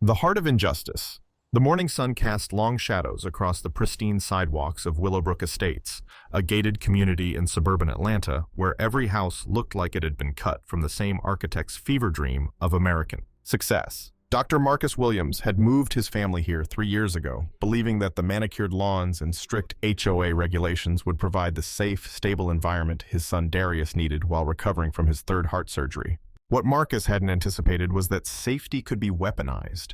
The heart of injustice. The morning sun cast long shadows across the pristine sidewalks of Willowbrook Estates, a gated community in suburban Atlanta where every house looked like it had been cut from the same architect's fever dream of American success. Dr. Marcus Williams had moved his family here 3 years ago, believing that the manicured lawns and strict HOA regulations would provide the safe, stable environment his son Darius needed while recovering from his third heart surgery. What Marcus hadn't anticipated was that safety could be weaponized,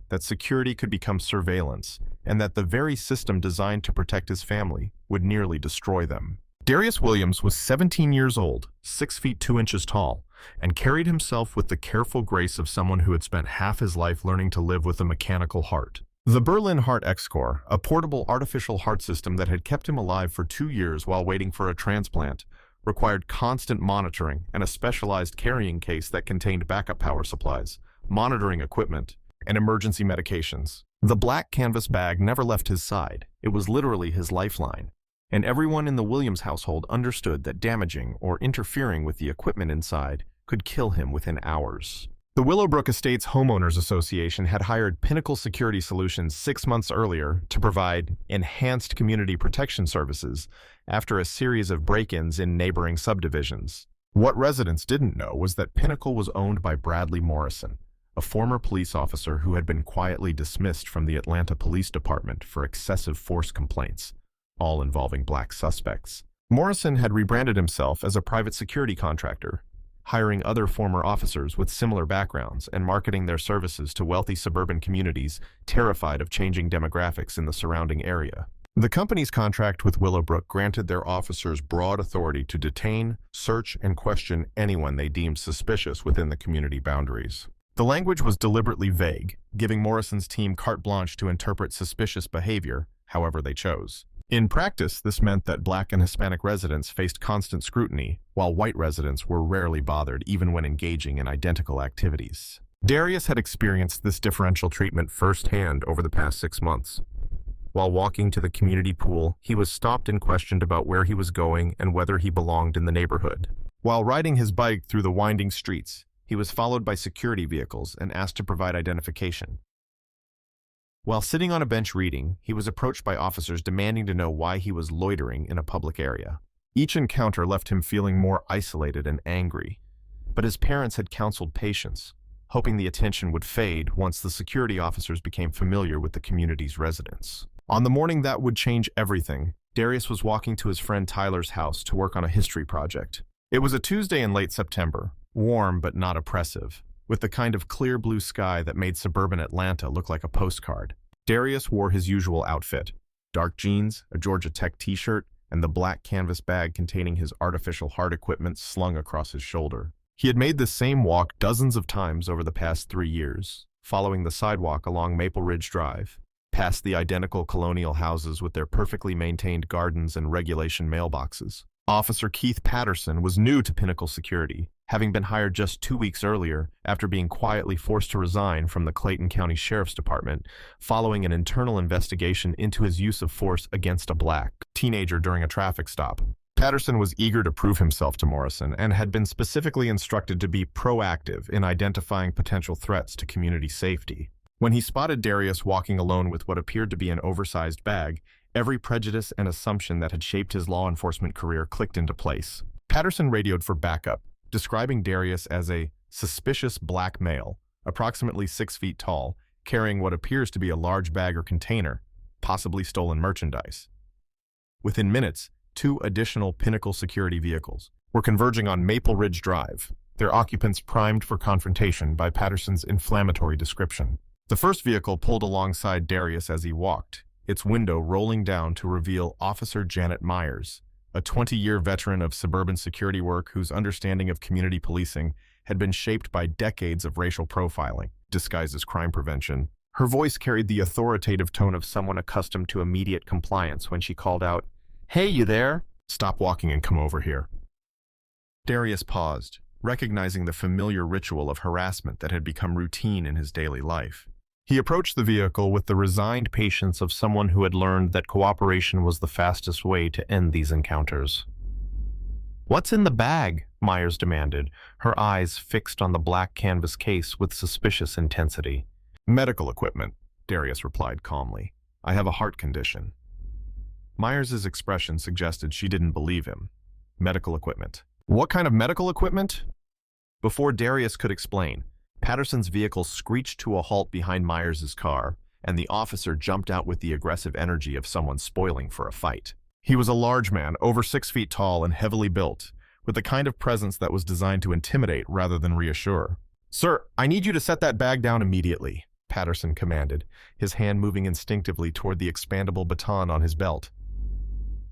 that security could become surveillance, and that the very system designed to protect his family would nearly destroy them. Darius Williams was 17 years old, 6 feet 2 inches tall, and carried himself with the careful grace of someone who had spent half his life learning to live with a mechanical heart. The Berlin Heart X-Core, a portable artificial heart system that had kept him alive for 2 years while waiting for a transplant, required constant monitoring and a specialized carrying case that contained backup power supplies, monitoring equipment, and emergency medications. The black canvas bag never left his side. It was literally his lifeline, and everyone in the Williams household understood that damaging or interfering with the equipment inside could kill him within hours. The Willowbrook Estates Homeowners Association had hired Pinnacle Security Solutions 6 months earlier to provide enhanced community protection services after a series of break-ins in neighboring subdivisions. What residents didn't know was that Pinnacle was owned by Bradley Morrison, a former police officer who had been quietly dismissed from the Atlanta Police Department for excessive force complaints, all involving black suspects. Morrison had rebranded himself as a private security contractor, hiring other former officers with similar backgrounds and marketing their services to wealthy suburban communities terrified of changing demographics in the surrounding area. The company's contract with Willowbrook granted their officers broad authority to detain, search, and question anyone they deemed suspicious within the community boundaries. The language was deliberately vague, giving Morrison's team carte blanche to interpret suspicious behavior however they chose. In practice, this meant that Black and Hispanic residents faced constant scrutiny, while white residents were rarely bothered even when engaging in identical activities. Darius had experienced this differential treatment firsthand over the past 6 months. While walking to the community pool, he was stopped and questioned about where he was going and whether he belonged in the neighborhood. While riding his bike through the winding streets, he was followed by security vehicles and asked to provide identification. While sitting on a bench reading, he was approached by officers demanding to know why he was loitering in a public area. Each encounter left him feeling more isolated and angry, but his parents had counseled patience, hoping the attention would fade once the security officers became familiar with the community's residents. On the morning that would change everything, Darius was walking to his friend Tyler's house to work on a history project. It was a Tuesday in late September, warm but not oppressive, with the kind of clear blue sky that made suburban Atlanta look like a postcard. Darius wore his usual outfit: dark jeans, a Georgia Tech t-shirt, and the black canvas bag containing his artificial heart equipment slung across his shoulder. He had made the same walk dozens of times over the past 3 years, following the sidewalk along Maple Ridge Drive, past the identical colonial houses with their perfectly maintained gardens and regulation mailboxes. Officer Keith Patterson was new to Pinnacle Security, having been hired just 2 weeks earlier after being quietly forced to resign from the Clayton County Sheriff's Department following an internal investigation into his use of force against a black teenager during a traffic stop. Patterson was eager to prove himself to Morrison and had been specifically instructed to be proactive in identifying potential threats to community safety. When he spotted Darius walking alone with what appeared to be an oversized bag, every prejudice and assumption that had shaped his law enforcement career clicked into place. Patterson radioed for backup, describing Darius as a suspicious black male, approximately 6 feet tall, carrying what appears to be a large bag or container, possibly stolen merchandise. Within minutes, 2 additional Pinnacle security vehicles were converging on Maple Ridge Drive, their occupants primed for confrontation by Patterson's inflammatory description. The first vehicle pulled alongside Darius as he walked, its window rolling down to reveal Officer Janet Myers, a 20-year veteran of suburban security work whose understanding of community policing had been shaped by decades of racial profiling, disguised as crime prevention. Her voice carried the authoritative tone of someone accustomed to immediate compliance when she called out, "Hey, you there? Stop walking and come over here." Darius paused, recognizing the familiar ritual of harassment that had become routine in his daily life. He approached the vehicle with the resigned patience of someone who had learned that cooperation was the fastest way to end these encounters. "What's in the bag?" Myers demanded, her eyes fixed on the black canvas case with suspicious intensity. Medical equipment, Darius replied calmly. I have a heart condition. Myers' expression suggested she didn't believe him. Medical equipment. What kind of medical equipment? Before Darius could explain, Patterson's vehicle screeched to a halt behind Myers' car, and the officer jumped out with the aggressive energy of someone spoiling for a fight. He was a large man, over 6 feet tall and heavily built, with the kind of presence that was designed to intimidate rather than reassure. Sir, I need you to set that bag down immediately, Patterson commanded, his hand moving instinctively toward the expandable baton on his belt.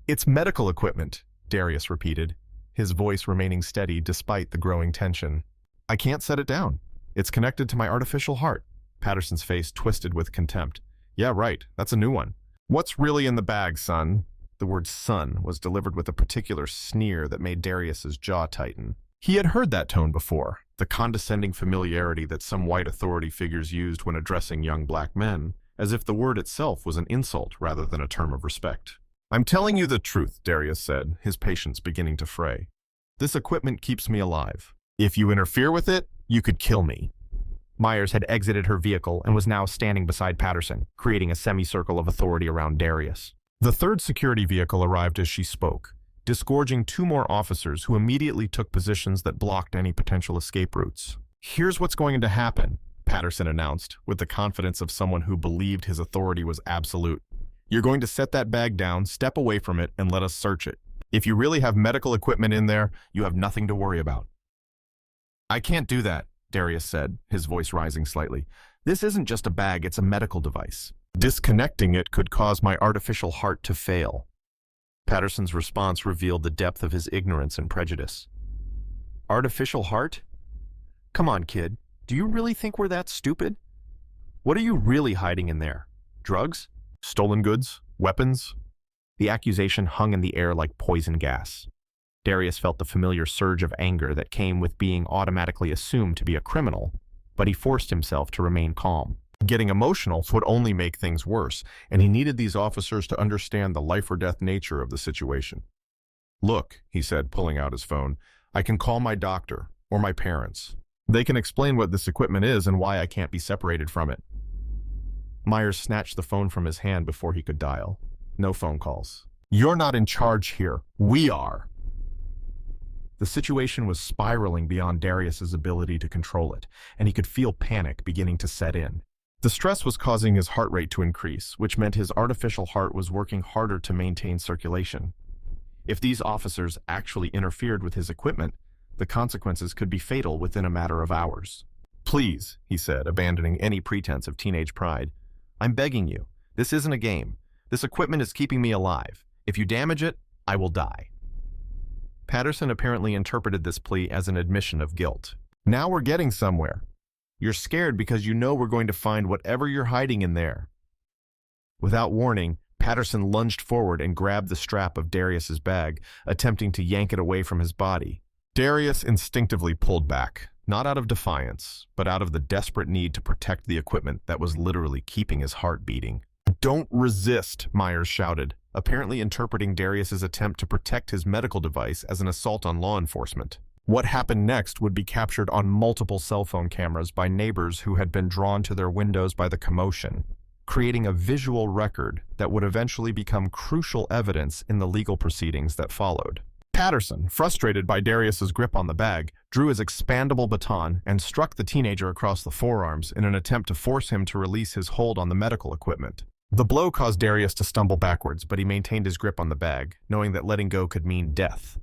It's medical equipment, Darius repeated, his voice remaining steady despite the growing tension. I can't set it down. It's connected to my artificial heart. Patterson's face twisted with contempt. Yeah, right. That's a new one. What's really in the bag, son? The word son was delivered with a particular sneer that made Darius's jaw tighten. He had heard that tone before, the condescending familiarity that some white authority figures used when addressing young black men, as if the word itself was an insult rather than a term of respect. I'm telling you the truth, Darius said, his patience beginning to fray. This equipment keeps me alive. If you interfere with it, you could kill me. Myers had exited her vehicle and was now standing beside Patterson, creating a semicircle of authority around Darius. The third security vehicle arrived as she spoke, disgorging 2 more officers who immediately took positions that blocked any potential escape routes. Here's what's going to happen, Patterson announced, with the confidence of someone who believed his authority was absolute. You're going to set that bag down, step away from it, and let us search it. If you really have medical equipment in there, you have nothing to worry about. I can't do that, Darius said, his voice rising slightly. This isn't just a bag, it's a medical device. Disconnecting it could cause my artificial heart to fail. Patterson's response revealed the depth of his ignorance and prejudice. Artificial heart? Come on, kid. Do you really think we're that stupid? What are you really hiding in there? Drugs? Stolen goods? Weapons? The accusation hung in the air like poison gas. Darius felt the familiar surge of anger that came with being automatically assumed to be a criminal, but he forced himself to remain calm. Getting emotional would only make things worse, and he needed these officers to understand the life-or-death nature of the situation. Look, he said, pulling out his phone, I can call my doctor or my parents. They can explain what this equipment is and why I can't be separated from it. Myers snatched the phone from his hand before he could dial. No phone calls. You're not in charge here. We are. The situation was spiraling beyond Darius's ability to control it, and he could feel panic beginning to set in. The stress was causing his heart rate to increase, which meant his artificial heart was working harder to maintain circulation. If these officers actually interfered with his equipment, the consequences could be fatal within a matter of hours. Please, he said, abandoning any pretense of teenage pride. I'm begging you. This isn't a game. This equipment is keeping me alive. If you damage it, I will die. Patterson apparently interpreted this plea as an admission of guilt. Now we're getting somewhere. You're scared because you know we're going to find whatever you're hiding in there. Without warning, Patterson lunged forward and grabbed the strap of Darius's bag, attempting to yank it away from his body. Darius instinctively pulled back, not out of defiance, but out of the desperate need to protect the equipment that was literally keeping his heart beating. Don't resist, Myers shouted, apparently interpreting Darius's attempt to protect his medical device as an assault on law enforcement. What happened next would be captured on multiple cell phone cameras by neighbors who had been drawn to their windows by the commotion, creating a visual record that would eventually become crucial evidence in the legal proceedings that followed. Patterson, frustrated by Darius's grip on the bag, drew his expandable baton and struck the teenager across the forearms in an attempt to force him to release his hold on the medical equipment. The blow caused Darius to stumble backwards, but he maintained his grip on the bag, knowing that letting go could mean death.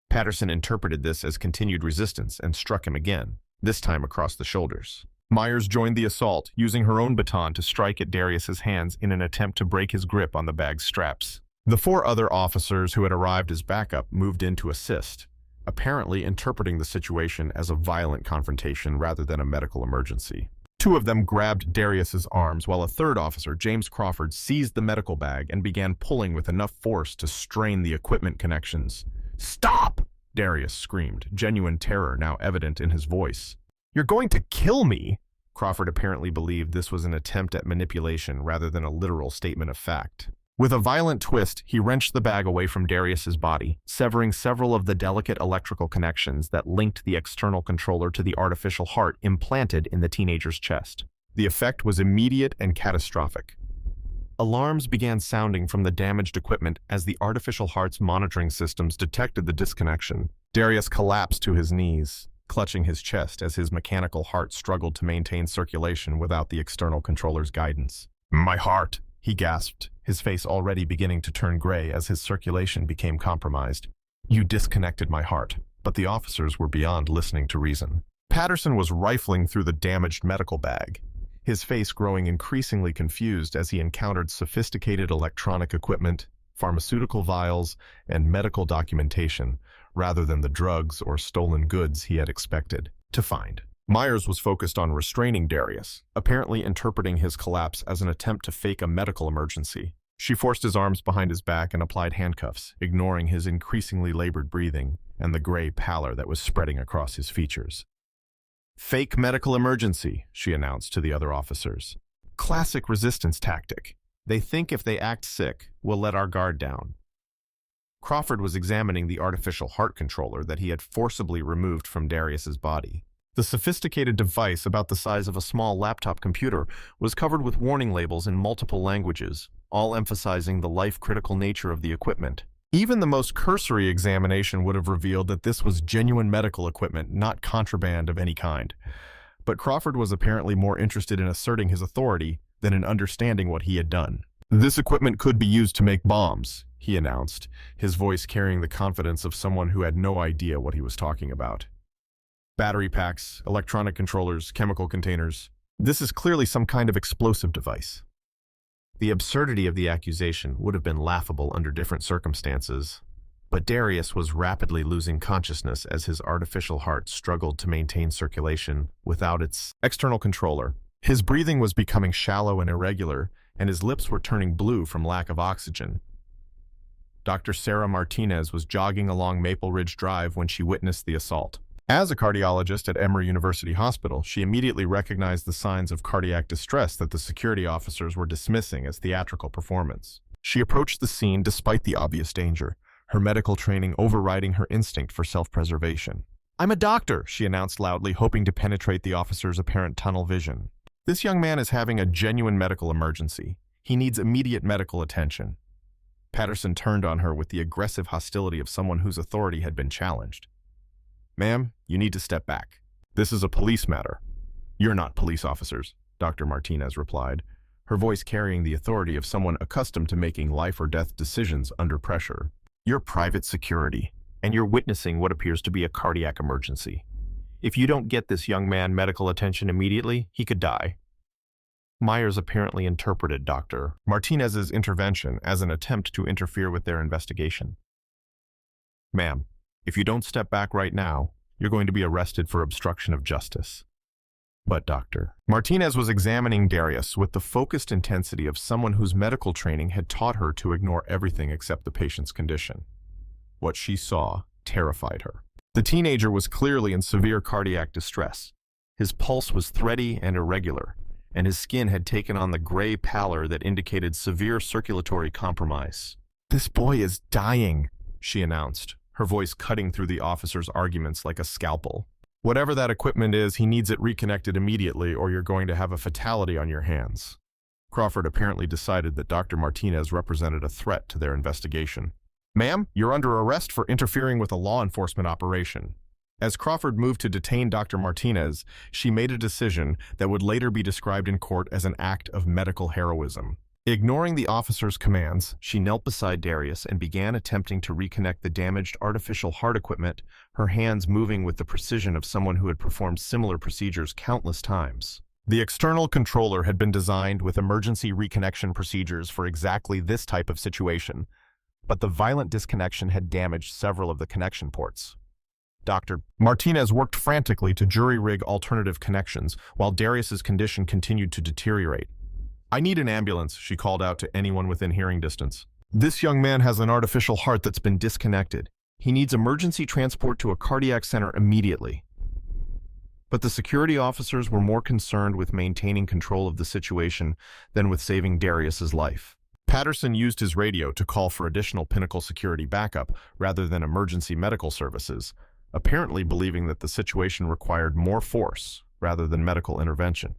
Patterson interpreted this as continued resistance and struck him again, this time across the shoulders. Myers joined the assault, using her own baton to strike at Darius's hands in an attempt to break his grip on the bag's straps. The 4 other officers who had arrived as backup moved in to assist, apparently interpreting the situation as a violent confrontation rather than a medical emergency. 2 of them grabbed Darius's arms, while a 3rd officer, James Crawford, seized the medical bag and began pulling with enough force to strain the equipment connections. Stop! Darius screamed, genuine terror now evident in his voice. You're going to kill me! Crawford apparently believed this was an attempt at manipulation rather than a literal statement of fact. With a violent twist, he wrenched the bag away from Darius's body, severing several of the delicate electrical connections that linked the external controller to the artificial heart implanted in the teenager's chest. The effect was immediate and catastrophic. Alarms began sounding from the damaged equipment as the artificial heart's monitoring systems detected the disconnection. Darius collapsed to his knees, clutching his chest as his mechanical heart struggled to maintain circulation without the external controller's guidance. "My heart," he gasped, his face already beginning to turn gray as his circulation became compromised. "You disconnected my heart." But the officers were beyond listening to reason. Patterson was rifling through the damaged medical bag, his face growing increasingly confused as he encountered sophisticated electronic equipment, pharmaceutical vials, and medical documentation, rather than the drugs or stolen goods he had expected to find. Myers was focused on restraining Darius, apparently interpreting his collapse as an attempt to fake a medical emergency. She forced his arms behind his back and applied handcuffs, ignoring his increasingly labored breathing and the gray pallor that was spreading across his features. "Fake medical emergency," she announced to the other officers. "Classic resistance tactic. They think if they act sick, we'll let our guard down." Crawford was examining the artificial heart controller that he had forcibly removed from Darius's body. The sophisticated device, about the size of a small laptop computer, was covered with warning labels in multiple languages, all emphasizing the life-critical nature of the equipment. Even the most cursory examination would have revealed that this was genuine medical equipment, not contraband of any kind. But Crawford was apparently more interested in asserting his authority than in understanding what he had done. "This equipment could be used to make bombs," he announced, his voice carrying the confidence of someone who had no idea what he was talking about. "Battery packs, electronic controllers, chemical containers. This is clearly some kind of explosive device." The absurdity of the accusation would have been laughable under different circumstances, but Darius was rapidly losing consciousness as his artificial heart struggled to maintain circulation without its external controller. His breathing was becoming shallow and irregular, and his lips were turning blue from lack of oxygen. Dr. Sarah Martinez was jogging along Maple Ridge Drive when she witnessed the assault. As a cardiologist at Emory University Hospital, she immediately recognized the signs of cardiac distress that the security officers were dismissing as theatrical performance. She approached the scene despite the obvious danger, her medical training overriding her instinct for self-preservation. "I'm a doctor," she announced loudly, hoping to penetrate the officer's apparent tunnel vision. "This young man is having a genuine medical emergency. He needs immediate medical attention." Patterson turned on her with the aggressive hostility of someone whose authority had been challenged. "Ma'am, you need to step back. This is a police matter." "You're not police officers," Dr. Martinez replied, her voice carrying the authority of someone accustomed to making life-or-death decisions under pressure. "You're private security, and you're witnessing what appears to be a cardiac emergency. If you don't get this young man medical attention immediately, he could die." Myers apparently interpreted Dr. Martinez's intervention as an attempt to interfere with their investigation. "Ma'am, if you don't step back right now, you're going to be arrested for obstruction of justice." But Dr. Martinez was examining Darius with the focused intensity of someone whose medical training had taught her to ignore everything except the patient's condition. What she saw terrified her. The teenager was clearly in severe cardiac distress. His pulse was thready and irregular, and his skin had taken on the gray pallor that indicated severe circulatory compromise. "This boy is dying," she announced, her voice cutting through the officer's arguments like a scalpel. "Whatever that equipment is, he needs it reconnected immediately or you're going to have a fatality on your hands." Crawford apparently decided that Dr. Martinez represented a threat to their investigation. "Ma'am, you're under arrest for interfering with a law enforcement operation." As Crawford moved to detain Dr. Martinez, she made a decision that would later be described in court as an act of medical heroism. Ignoring the officer's commands, she knelt beside Darius and began attempting to reconnect the damaged artificial heart equipment, her hands moving with the precision of someone who had performed similar procedures countless times. The external controller had been designed with emergency reconnection procedures for exactly this type of situation, but the violent disconnection had damaged several of the connection ports. Dr. Martinez worked frantically to jury-rig alternative connections while Darius's condition continued to deteriorate. "I need an ambulance," she called out to anyone within hearing distance. "This young man has an artificial heart that's been disconnected. He needs emergency transport to a cardiac center immediately." But the security officers were more concerned with maintaining control of the situation than with saving Darius's life. Patterson used his radio to call for additional Pinnacle security backup rather than emergency medical services, apparently believing that the situation required more force rather than medical intervention.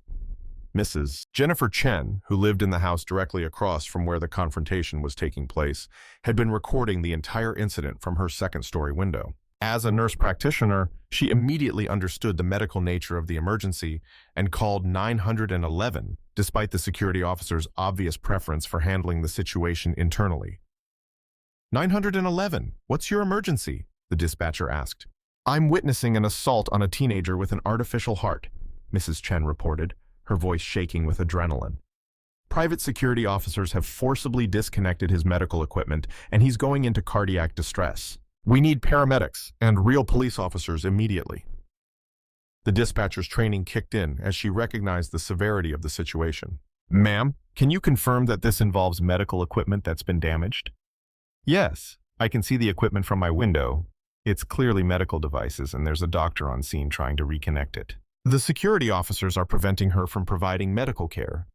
Mrs. Jennifer Chen, who lived in the house directly across from where the confrontation was taking place, had been recording the entire incident from her second-story window. As a nurse practitioner, she immediately understood the medical nature of the emergency and called 911, despite the security officer's obvious preference for handling the situation internally. 911, what's your emergency? The dispatcher asked. I'm witnessing an assault on a teenager with an artificial heart, Mrs. Chen reported, her voice shaking with adrenaline. Private security officers have forcibly disconnected his medical equipment, and he's going into cardiac distress. We need paramedics and real police officers immediately. The dispatcher's training kicked in as she recognized the severity of the situation. Ma'am, can you confirm that this involves medical equipment that's been damaged? Yes, I can see the equipment from my window. It's clearly medical devices, and there's a doctor on scene trying to reconnect it. The security officers are preventing her from providing medical care.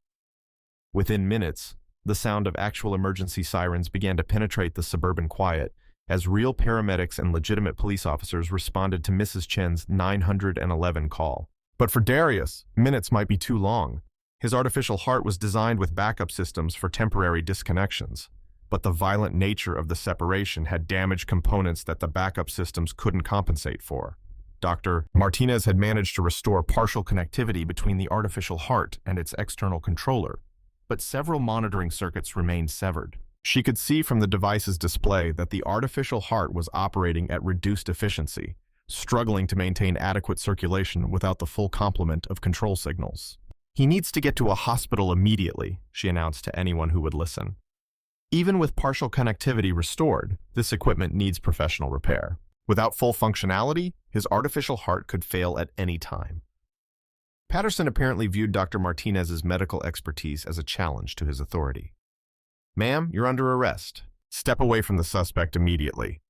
Within minutes, the sound of actual emergency sirens began to penetrate the suburban quiet as real paramedics and legitimate police officers responded to Mrs. Chen's 911 call. But for Darius, minutes might be too long. His artificial heart was designed with backup systems for temporary disconnections, but the violent nature of the separation had damaged components that the backup systems couldn't compensate for. Dr. Martinez had managed to restore partial connectivity between the artificial heart and its external controller, but several monitoring circuits remained severed. She could see from the device's display that the artificial heart was operating at reduced efficiency, struggling to maintain adequate circulation without the full complement of control signals. He needs to get to a hospital immediately, she announced to anyone who would listen. Even with partial connectivity restored, this equipment needs professional repair. Without full functionality, his artificial heart could fail at any time. Patterson apparently viewed Dr. Martinez's medical expertise as a challenge to his authority. Ma'am, you're under arrest. Step away from the suspect immediately.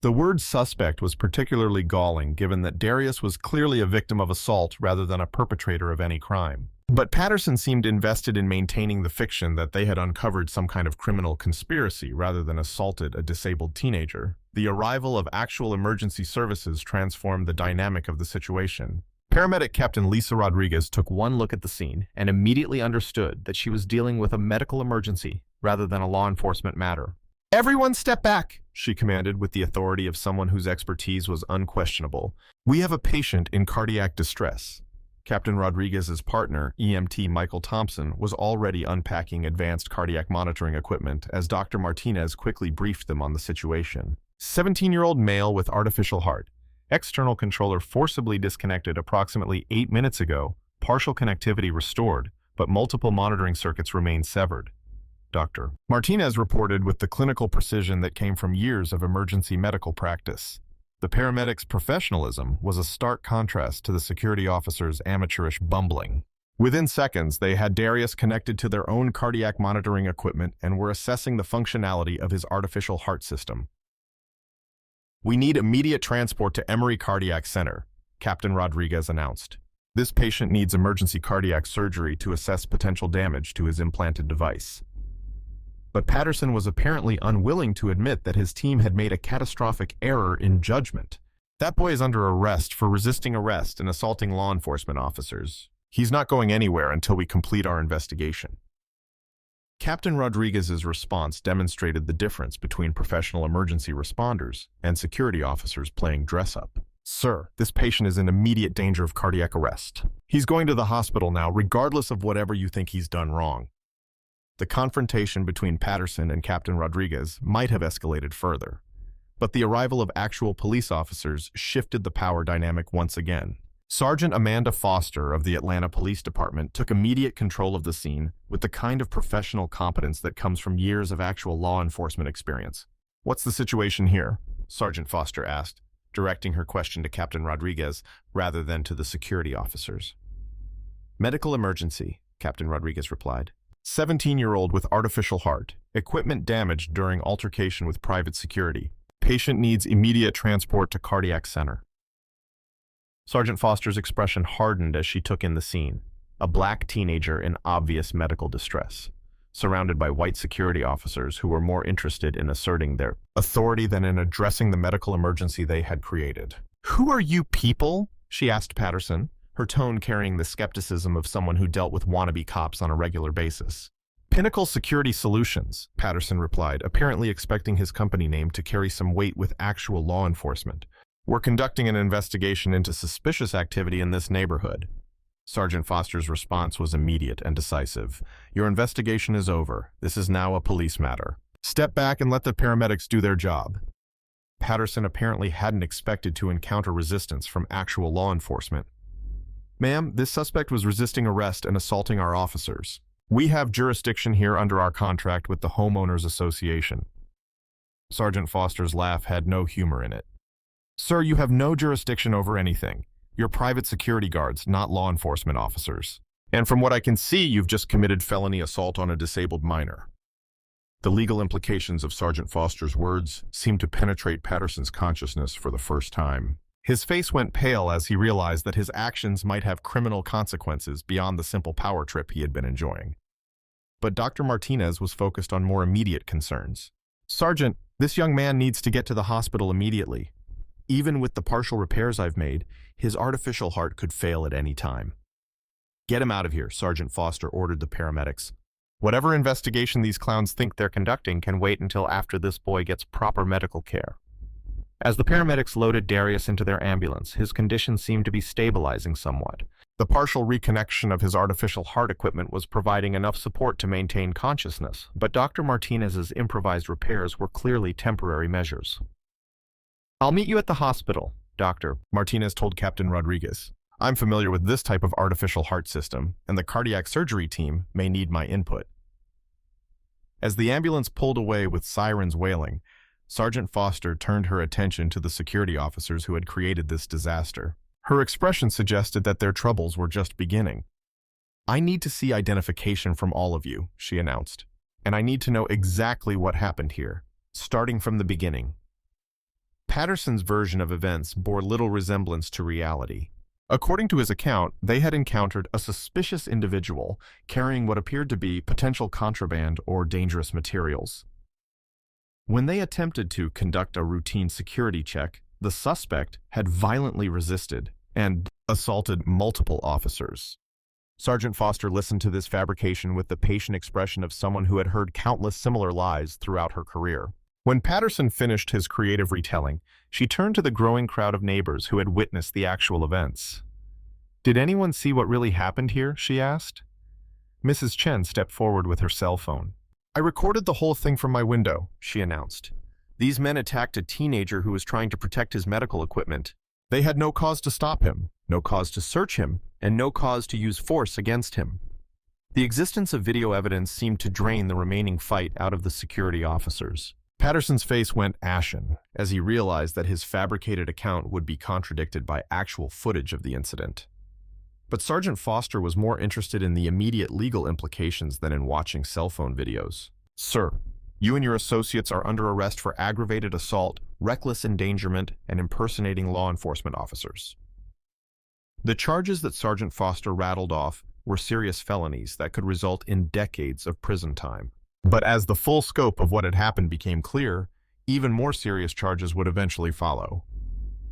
The word suspect was particularly galling given that Darius was clearly a victim of assault rather than a perpetrator of any crime. But Patterson seemed invested in maintaining the fiction that they had uncovered some kind of criminal conspiracy rather than assaulted a disabled teenager. The arrival of actual emergency services transformed the dynamic of the situation. Paramedic Captain Lisa Rodriguez took one look at the scene and immediately understood that she was dealing with a medical emergency rather than a law enforcement matter. Everyone step back, she commanded with the authority of someone whose expertise was unquestionable. We have a patient in cardiac distress. Captain Rodriguez's partner, EMT Michael Thompson, was already unpacking advanced cardiac monitoring equipment as Dr. Martinez quickly briefed them on the situation. 17-year-old male with artificial heart. External controller forcibly disconnected approximately 8 minutes ago. Partial connectivity restored, but multiple monitoring circuits remain severed. Dr. Martinez reported with the clinical precision that came from years of emergency medical practice. The paramedics' professionalism was a stark contrast to the security officers' amateurish bumbling. Within seconds, they had Darius connected to their own cardiac monitoring equipment and were assessing the functionality of his artificial heart system. We need immediate transport to Emory Cardiac Center, Captain Rodriguez announced. This patient needs emergency cardiac surgery to assess potential damage to his implanted device. But Patterson was apparently unwilling to admit that his team had made a catastrophic error in judgment. That boy is under arrest for resisting arrest and assaulting law enforcement officers. He's not going anywhere until we complete our investigation. Captain Rodriguez's response demonstrated the difference between professional emergency responders and security officers playing dress-up. Sir, this patient is in immediate danger of cardiac arrest. He's going to the hospital now, regardless of whatever you think he's done wrong. The confrontation between Patterson and Captain Rodriguez might have escalated further, but the arrival of actual police officers shifted the power dynamic once again. Sergeant Amanda Foster of the Atlanta Police Department took immediate control of the scene with the kind of professional competence that comes from years of actual law enforcement experience. What's the situation here? Sergeant Foster asked, directing her question to Captain Rodriguez rather than to the security officers. Medical emergency, Captain Rodriguez replied. 17-year-old with artificial heart. Equipment damaged during altercation with private security. Patient needs immediate transport to cardiac center. Sergeant Foster's expression hardened as she took in the scene. A black teenager in obvious medical distress, surrounded by white security officers who were more interested in asserting their authority than in addressing the medical emergency they had created. Who are you people? She asked Patterson, her tone carrying the skepticism of someone who dealt with wannabe cops on a regular basis. Pinnacle Security Solutions, Patterson replied, apparently expecting his company name to carry some weight with actual law enforcement. We're conducting an investigation into suspicious activity in this neighborhood. Sergeant Foster's response was immediate and decisive. Your investigation is over. This is now a police matter. Step back and let the paramedics do their job. Patterson apparently hadn't expected to encounter resistance from actual law enforcement. Ma'am, this suspect was resisting arrest and assaulting our officers. We have jurisdiction here under our contract with the Homeowners Association. Sergeant Foster's laugh had no humor in it. Sir, you have no jurisdiction over anything. You're private security guards, not law enforcement officers. And from what I can see, you've just committed felony assault on a disabled minor. The legal implications of Sergeant Foster's words seemed to penetrate Patterson's consciousness for the first time. His face went pale as he realized that his actions might have criminal consequences beyond the simple power trip he had been enjoying. But Dr. Martinez was focused on more immediate concerns. Sergeant, this young man needs to get to the hospital immediately. Even with the partial repairs I've made, his artificial heart could fail at any time. Get him out of here, Sergeant Foster ordered the paramedics. Whatever investigation these clowns think they're conducting can wait until after this boy gets proper medical care. As the paramedics loaded Darius into their ambulance, his condition seemed to be stabilizing somewhat. The partial reconnection of his artificial heart equipment was providing enough support to maintain consciousness, but Dr. Martinez's improvised repairs were clearly temporary measures. I'll meet you at the hospital, Doctor, Martinez told Captain Rodriguez. I'm familiar with this type of artificial heart system, and the cardiac surgery team may need my input. As the ambulance pulled away with sirens wailing, Sergeant Foster turned her attention to the security officers who had created this disaster. Her expression suggested that their troubles were just beginning. I need to see identification from all of you, she announced, and I need to know exactly what happened here, starting from the beginning. Patterson's version of events bore little resemblance to reality. According to his account, they had encountered a suspicious individual carrying what appeared to be potential contraband or dangerous materials. When they attempted to conduct a routine security check, the suspect had violently resisted and assaulted multiple officers. Sergeant Foster listened to this fabrication with the patient expression of someone who had heard countless similar lies throughout her career. When Patterson finished his creative retelling, she turned to the growing crowd of neighbors who had witnessed the actual events. Did anyone see what really happened here? She asked. Mrs. Chen stepped forward with her cell phone. I recorded the whole thing from my window, she announced. These men attacked a teenager who was trying to protect his medical equipment. They had no cause to stop him, no cause to search him, and no cause to use force against him. The existence of video evidence seemed to drain the remaining fight out of the security officers. Patterson's face went ashen as he realized that his fabricated account would be contradicted by actual footage of the incident. But Sergeant Foster was more interested in the immediate legal implications than in watching cell phone videos. Sir, you and your associates are under arrest for aggravated assault, reckless endangerment, and impersonating law enforcement officers. The charges that Sergeant Foster rattled off were serious felonies that could result in decades of prison time. But as the full scope of what had happened became clear, even more serious charges would eventually follow.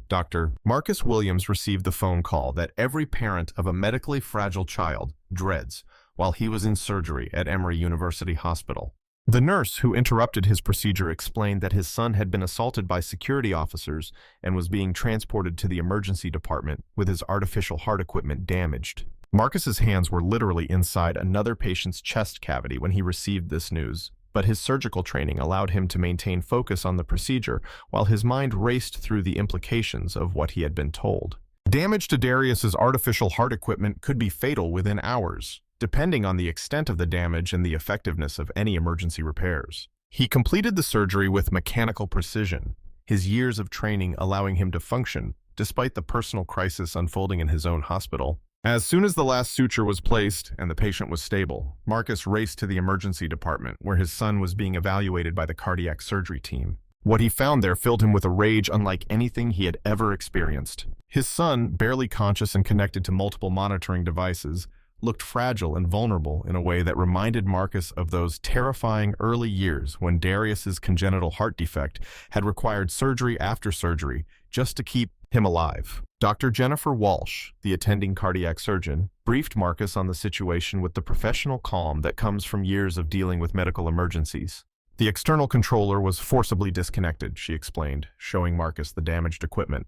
Dr. Marcus Williams received the phone call that every parent of a medically fragile child dreads while he was in surgery at Emory University Hospital. The nurse who interrupted his procedure explained that his son had been assaulted by security officers and was being transported to the emergency department with his artificial heart equipment damaged. Marcus's hands were literally inside another patient's chest cavity when he received this news, but his surgical training allowed him to maintain focus on the procedure while his mind raced through the implications of what he had been told. Damage to Darius's artificial heart equipment could be fatal within hours, depending on the extent of the damage and the effectiveness of any emergency repairs. He completed the surgery with mechanical precision, his years of training allowing him to function despite the personal crisis unfolding in his own hospital. As soon as the last suture was placed and the patient was stable, Marcus raced to the emergency department where his son was being evaluated by the cardiac surgery team. What he found there filled him with a rage unlike anything he had ever experienced. His son, barely conscious and connected to multiple monitoring devices, looked fragile and vulnerable in a way that reminded Marcus of those terrifying early years when Darius's congenital heart defect had required surgery after surgery just to keep him alive. Dr. Jennifer Walsh, the attending cardiac surgeon, briefed Marcus on the situation with the professional calm that comes from years of dealing with medical emergencies. The external controller was forcibly disconnected, she explained, showing Marcus the damaged equipment.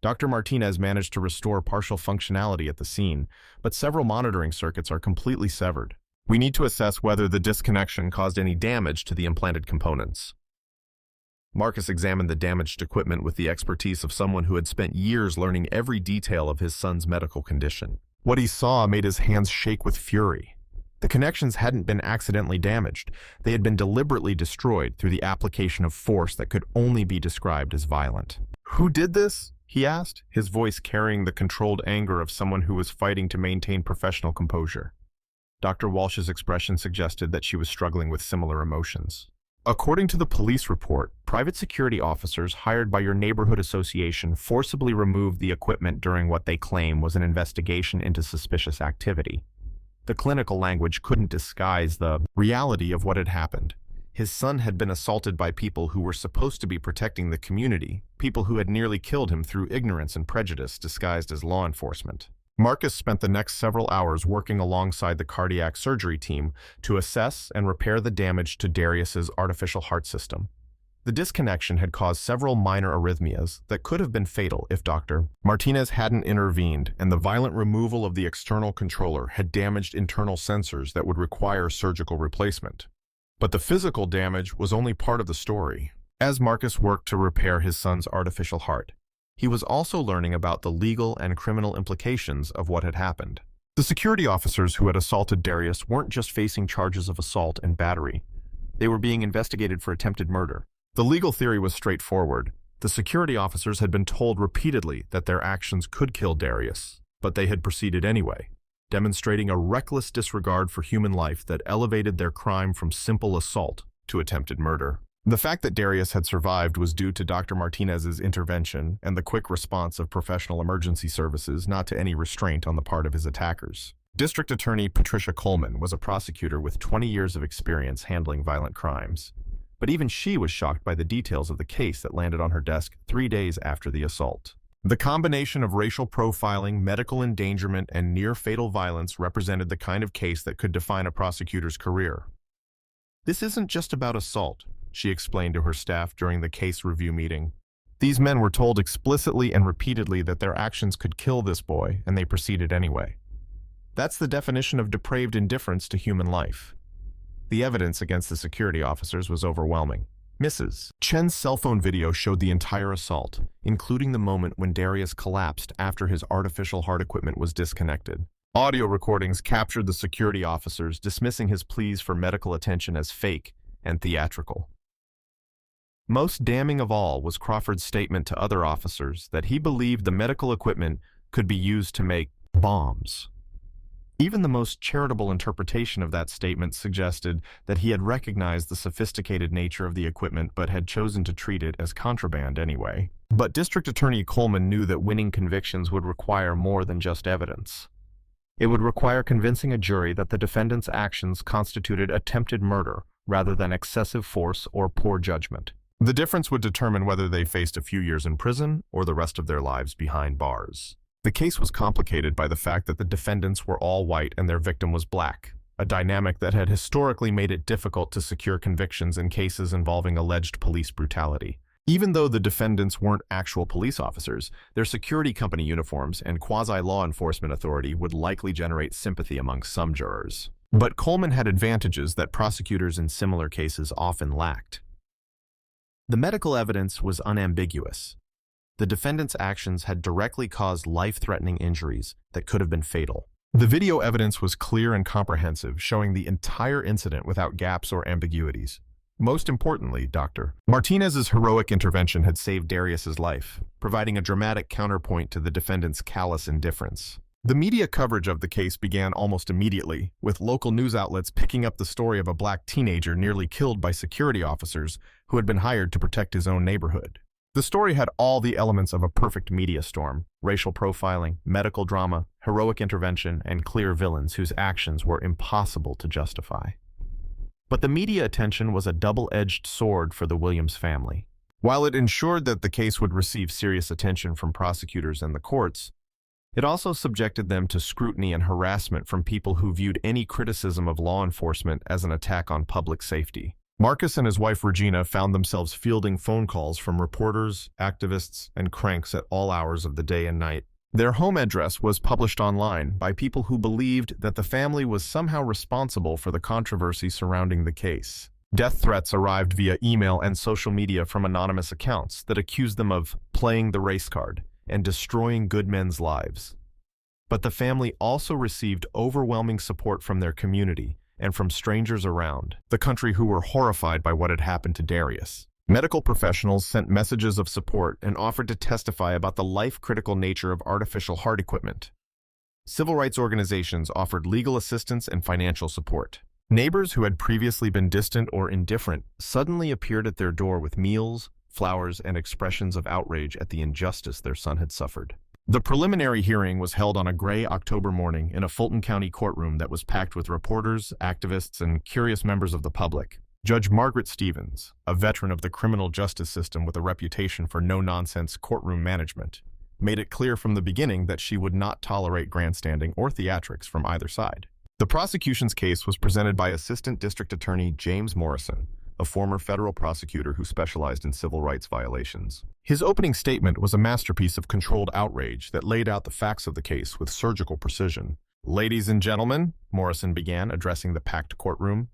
Dr. Martinez managed to restore partial functionality at the scene, but several monitoring circuits are completely severed. We need to assess whether the disconnection caused any damage to the implanted components. Marcus examined the damaged equipment with the expertise of someone who had spent years learning every detail of his son's medical condition. What he saw made his hands shake with fury. The connections hadn't been accidentally damaged. They had been deliberately destroyed through the application of force that could only be described as violent. "Who did this?" he asked, his voice carrying the controlled anger of someone who was fighting to maintain professional composure. Dr. Walsh's expression suggested that she was struggling with similar emotions. According to the police report, private security officers hired by your neighborhood association forcibly removed the equipment during what they claim was an investigation into suspicious activity. The clinical language couldn't disguise the reality of what had happened. His son had been assaulted by people who were supposed to be protecting the community, people who had nearly killed him through ignorance and prejudice disguised as law enforcement. Marcus spent the next several hours working alongside the cardiac surgery team to assess and repair the damage to Darius's artificial heart system. The disconnection had caused several minor arrhythmias that could have been fatal if Dr. Martinez hadn't intervened, and the violent removal of the external controller had damaged internal sensors that would require surgical replacement. But the physical damage was only part of the story. As Marcus worked to repair his son's artificial heart, he was also learning about the legal and criminal implications of what had happened. The security officers who had assaulted Darius weren't just facing charges of assault and battery. They were being investigated for attempted murder. The legal theory was straightforward. The security officers had been told repeatedly that their actions could kill Darius, but they had proceeded anyway, demonstrating a reckless disregard for human life that elevated their crime from simple assault to attempted murder. The fact that Darius had survived was due to Dr. Martinez's intervention and the quick response of professional emergency services, not to any restraint on the part of his attackers. District Attorney Patricia Coleman was a prosecutor with 20 years of experience handling violent crimes. But even she was shocked by the details of the case that landed on her desk 3 days after the assault. The combination of racial profiling, medical endangerment, and near-fatal violence represented the kind of case that could define a prosecutor's career. "This isn't just about assault," she explained to her staff during the case review meeting. "These men were told explicitly and repeatedly that their actions could kill this boy, and they proceeded anyway. That's the definition of depraved indifference to human life." The evidence against the security officers was overwhelming. Mrs. Chen's cell phone video showed the entire assault, including the moment when Darius collapsed after his artificial heart equipment was disconnected. Audio recordings captured the security officers dismissing his pleas for medical attention as fake and theatrical. Most damning of all was Crawford's statement to other officers that he believed the medical equipment could be used to make bombs. Even the most charitable interpretation of that statement suggested that he had recognized the sophisticated nature of the equipment but had chosen to treat it as contraband anyway. But District Attorney Coleman knew that winning convictions would require more than just evidence. It would require convincing a jury that the defendant's actions constituted attempted murder rather than excessive force or poor judgment. The difference would determine whether they faced a few years in prison or the rest of their lives behind bars. The case was complicated by the fact that the defendants were all white and their victim was black, a dynamic that had historically made it difficult to secure convictions in cases involving alleged police brutality. Even though the defendants weren't actual police officers, their security company uniforms and quasi-law enforcement authority would likely generate sympathy among some jurors. But Coleman had advantages that prosecutors in similar cases often lacked. The medical evidence was unambiguous. The defendant's actions had directly caused life-threatening injuries that could have been fatal. The video evidence was clear and comprehensive, showing the entire incident without gaps or ambiguities. Most importantly, Dr. Martinez's heroic intervention had saved Darius's life, providing a dramatic counterpoint to the defendant's callous indifference. The media coverage of the case began almost immediately, with local news outlets picking up the story of a black teenager nearly killed by security officers who had been hired to protect his own neighborhood. The story had all the elements of a perfect media storm: racial profiling, medical drama, heroic intervention, and clear villains whose actions were impossible to justify. But the media attention was a double-edged sword for the Williams family. While it ensured that the case would receive serious attention from prosecutors and the courts, it also subjected them to scrutiny and harassment from people who viewed any criticism of law enforcement as an attack on public safety. Marcus and his wife Regina found themselves fielding phone calls from reporters, activists, and cranks at all hours of the day and night. Their home address was published online by people who believed that the family was somehow responsible for the controversy surrounding the case. Death threats arrived via email and social media from anonymous accounts that accused them of playing the race card and destroying good men's lives. But the family also received overwhelming support from their community and from strangers around the country who were horrified by what had happened to Darius. Medical professionals sent messages of support and offered to testify about the life-critical nature of artificial heart equipment. Civil rights organizations offered legal assistance and financial support. Neighbors who had previously been distant or indifferent suddenly appeared at their door with meals, flowers, and expressions of outrage at the injustice their son had suffered. The preliminary hearing was held on a gray October morning in a Fulton County courtroom that was packed with reporters, activists, and curious members of the public. Judge Margaret Stevens, a veteran of the criminal justice system with a reputation for no-nonsense courtroom management, made it clear from the beginning that she would not tolerate grandstanding or theatrics from either side. The prosecution's case was presented by Assistant District Attorney James Morrison, a former federal prosecutor who specialized in civil rights violations. His opening statement was a masterpiece of controlled outrage that laid out the facts of the case with surgical precision. "Ladies and gentlemen," Morrison began, addressing the packed courtroom,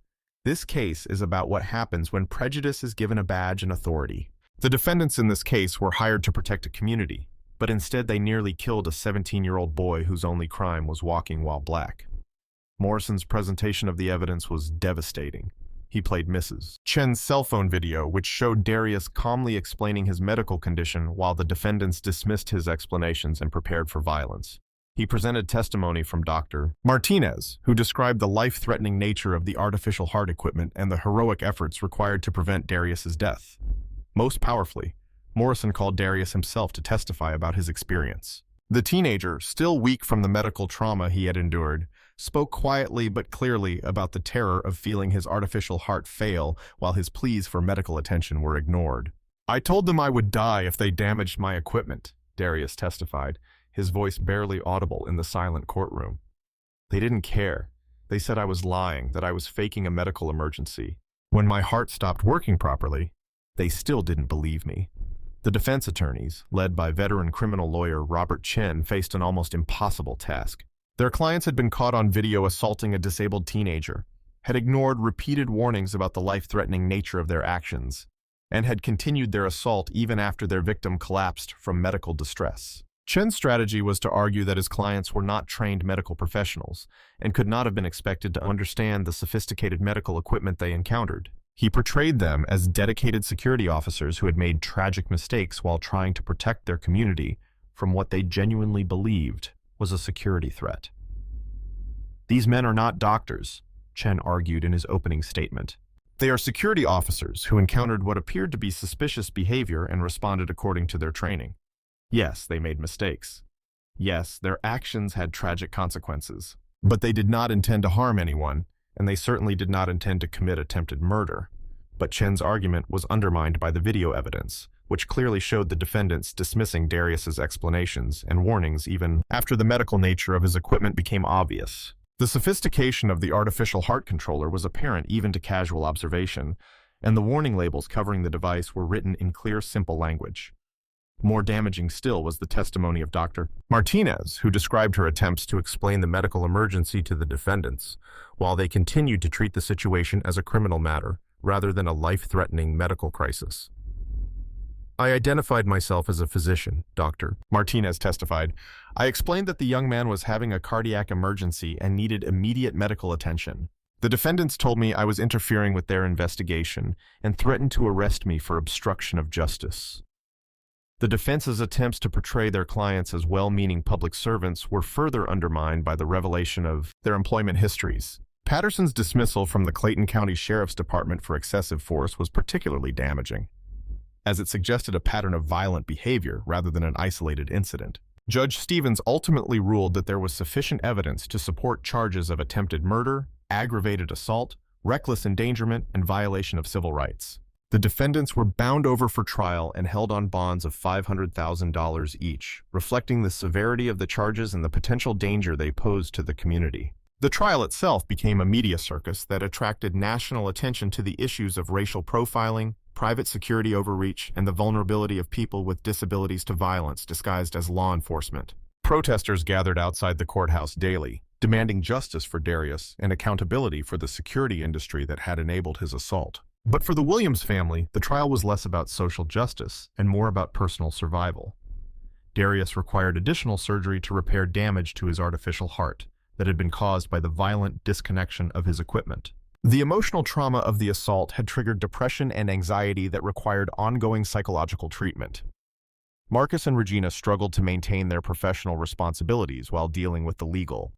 "this case is about what happens when prejudice is given a badge and authority. The defendants in this case were hired to protect a community, but instead they nearly killed a 17-year-old boy whose only crime was walking while black." Morrison's presentation of the evidence was devastating. He played Mrs. Chen's cell phone video, which showed Darius calmly explaining his medical condition while the defendants dismissed his explanations and prepared for violence. He presented testimony from Dr. Martinez, who described the life-threatening nature of the artificial heart equipment and the heroic efforts required to prevent Darius's death. Most powerfully, Morrison called Darius himself to testify about his experience. The teenager, still weak from the medical trauma he had endured, spoke quietly but clearly about the terror of feeling his artificial heart fail while his pleas for medical attention were ignored. "I told them I would die if they damaged my equipment," Darius testified, his voice barely audible in the silent courtroom. "They didn't care. They said I was lying, that I was faking a medical emergency. When my heart stopped working properly, they still didn't believe me." The defense attorneys, led by veteran criminal lawyer Robert Chen, faced an almost impossible task. Their clients had been caught on video assaulting a disabled teenager, had ignored repeated warnings about the life-threatening nature of their actions, and had continued their assault even after their victim collapsed from medical distress. Chen's strategy was to argue that his clients were not trained medical professionals and could not have been expected to understand the sophisticated medical equipment they encountered. He portrayed them as dedicated security officers who had made tragic mistakes while trying to protect their community from what they genuinely believed was a security threat. "These men are not doctors," Chen argued in his opening statement. "They are security officers who encountered what appeared to be suspicious behavior and responded according to their training. Yes, they made mistakes. Yes, their actions had tragic consequences. But they did not intend to harm anyone, and they certainly did not intend to commit attempted murder." But Chen's argument was undermined by the video evidence, which clearly showed the defendants dismissing Darius's explanations and warnings even after the medical nature of his equipment became obvious. The sophistication of the artificial heart controller was apparent even to casual observation, and the warning labels covering the device were written in clear, simple language. More damaging still was the testimony of Dr. Martinez, who described her attempts to explain the medical emergency to the defendants, while they continued to treat the situation as a criminal matter rather than a life-threatening medical crisis. "I identified myself as a physician," Dr. Martinez testified. "I explained that the young man was having a cardiac emergency and needed immediate medical attention. The defendants told me I was interfering with their investigation and threatened to arrest me for obstruction of justice." The defense's attempts to portray their clients as well-meaning public servants were further undermined by the revelation of their employment histories. Patterson's dismissal from the Clayton County Sheriff's Department for excessive force was particularly damaging, as it suggested a pattern of violent behavior rather than an isolated incident. Judge Stevens ultimately ruled that there was sufficient evidence to support charges of attempted murder, aggravated assault, reckless endangerment, and violation of civil rights. The defendants were bound over for trial and held on bonds of $500,000 each, reflecting the severity of the charges and the potential danger they posed to the community. The trial itself became a media circus that attracted national attention to the issues of racial profiling, private security overreach, and the vulnerability of people with disabilities to violence disguised as law enforcement. Protesters gathered outside the courthouse daily, demanding justice for Darius and accountability for the security industry that had enabled his assault. But for the Williams family, the trial was less about social justice and more about personal survival. Darius required additional surgery to repair damage to his artificial heart that had been caused by the violent disconnection of his equipment. The emotional trauma of the assault had triggered depression and anxiety that required ongoing psychological treatment. Marcus and Regina struggled to maintain their professional responsibilities while dealing with the legal